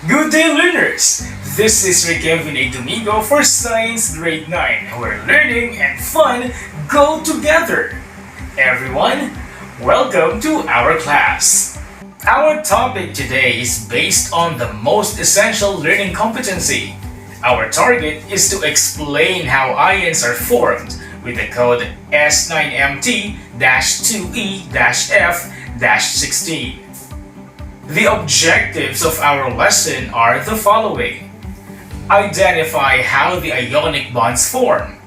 Good day, learners! This is Kevin Domingo for Science Grade 9, where learning and fun go together. Everyone, welcome to our class. Our topic today is based on the most essential learning competency. Our target is to explain how ions are formed with the code S9MT-2E-F-16. The objectives of our lesson are the following. Identify how the ionic bonds form.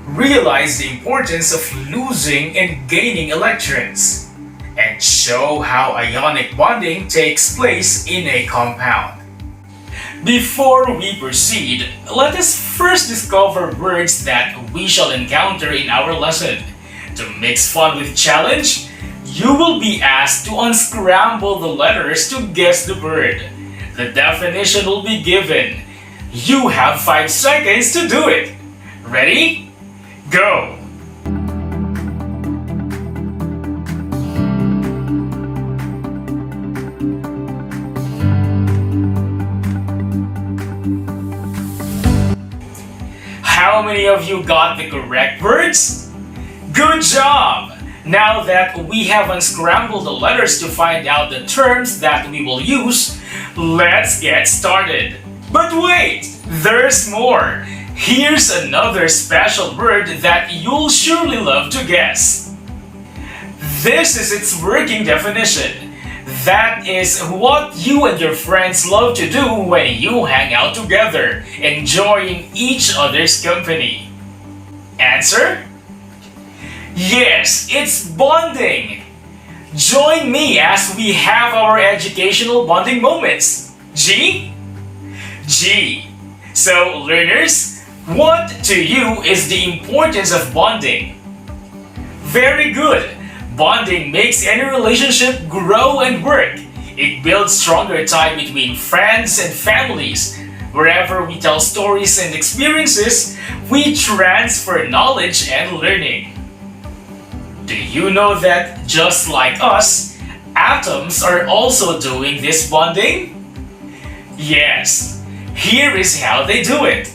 Realize the importance of losing and gaining electrons. And show how ionic bonding takes place in a compound. Before we proceed, let us first discover words that we shall encounter in our lesson. To mix fun with challenge, you will be asked to unscramble the letters to guess the word. The definition will be given. You have 5 seconds to do it. Ready? Go! How many of you got the correct words? Good job! Now that we have unscrambled the letters to find out the terms that we will use, let's get started. But wait, there's more. Here's another special word that you'll surely love to guess. This is its working definition. That is what you and your friends love to do when you hang out together, enjoying each other's company. Answer? Yes, it's bonding! Join me as we have our educational bonding moments. G? G. So, learners, what to you is the importance of bonding? Very good! Bonding makes any relationship grow and work. It builds stronger tie between friends and families. Wherever we tell stories and experiences, we transfer knowledge and learning. Do you know that just like us, atoms are also doing this bonding? Yes, here is how they do it.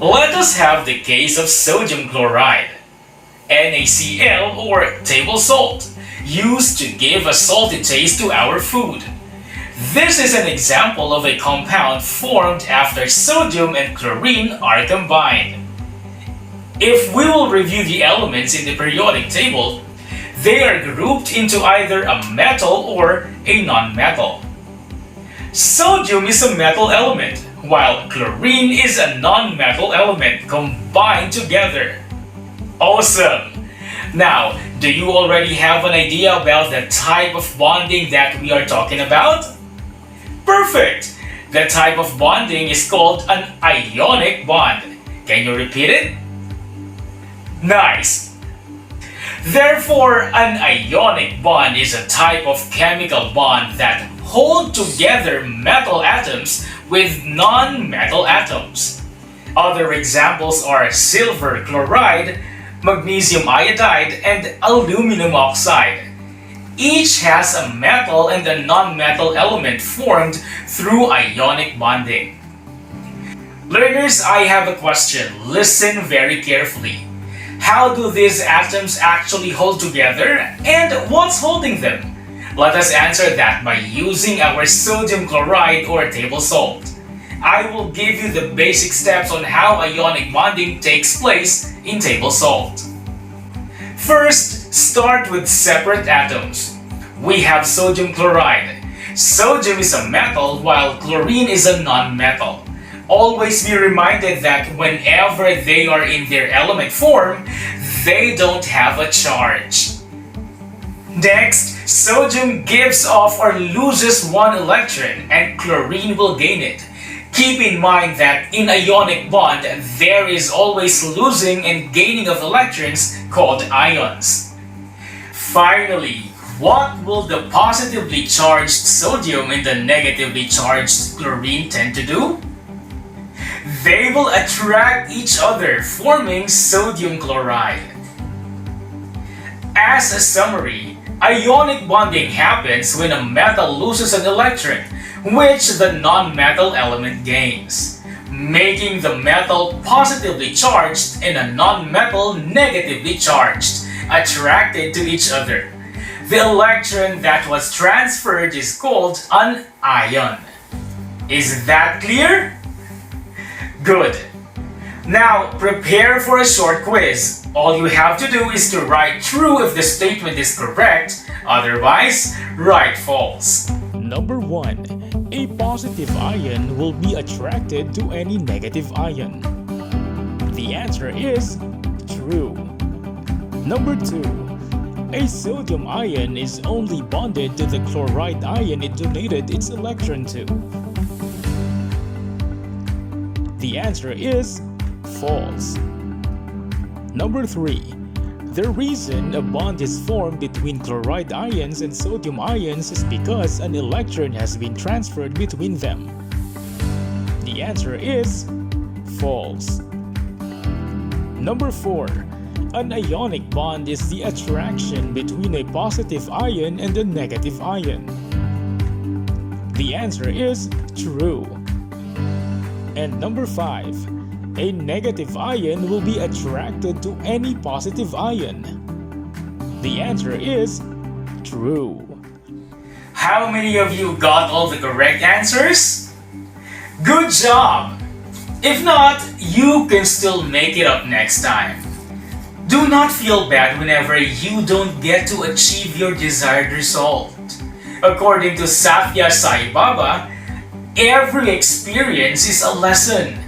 Let us have the case of sodium chloride, NaCl or table salt, used to give a salty taste to our food. This is an example of a compound formed after sodium and chlorine are combined. If we will review the elements in the periodic table, they are grouped into either a metal or a non-metal. Sodium is a metal element, while chlorine is a non-metal element combined together. Awesome! Now, do you already have an idea about the type of bonding that we are talking about? Perfect! The type of bonding is called an ionic bond. Can you repeat it? Nice! Therefore, an ionic bond is a type of chemical bond that hold together metal atoms with non-metal atoms. Other examples are silver chloride, magnesium iodide, and aluminum oxide. Each has a metal and a non-metal element formed through ionic bonding. Learners, I have a question. Listen very carefully. How do these atoms actually hold together, and what's holding them? Let us answer that by using our sodium chloride or table salt. I will give you the basic steps on how ionic bonding takes place in table salt. First, start with separate atoms. We have sodium chloride. Sodium is a metal while chlorine is a non-metal. Always be reminded that whenever they are in their element form, they don't have a charge. Next, sodium gives off or loses 1 electron and chlorine will gain it. Keep in mind that in ionic bond, there is always losing and gaining of electrons called ions. Finally, what will the positively charged sodium and the negatively charged chlorine tend to do? They will attract each other, forming sodium chloride. As a summary, Ionic bonding happens when a metal loses an electron, which the non-metal element gains, making the metal positively charged and a non-metal negatively charged, attracted to each other. The electron that was transferred is called an ion. Is that clear? Good. Now, prepare for a short quiz. All you have to do is to write true if the statement is correct, otherwise, write false. Number 1. A positive ion will be attracted to any negative ion. The answer is true. Number 2. A sodium ion is only bonded to the chloride ion it donated its electron to. The answer is false. Number 3. The reason a bond is formed between chloride ions and sodium ions is because an electron has been transferred between them. The answer is false. Number 4. An ionic bond is the attraction between a positive ion and a negative ion. The answer is true. And number 5. A negative ion will be attracted to any positive ion. The answer is true. How many of you got all the correct answers? Good job! If not, you can still make it up next time. Do not feel bad whenever you don't get to achieve your desired result. According to Satya Sai Baba, every experience is a lesson.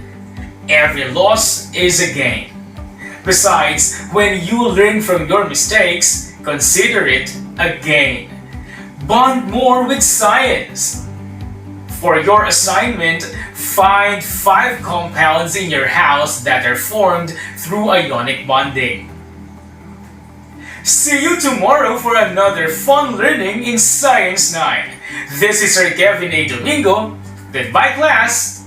Every loss is a gain. Besides, when you learn from your mistakes, consider it a gain. Bond more with science. For your assignment, find 5 compounds in your house that are formed through ionic bonding. See you tomorrow for another fun learning in Science 9. This is Sir Kevin A. Domingo. Goodbye, class!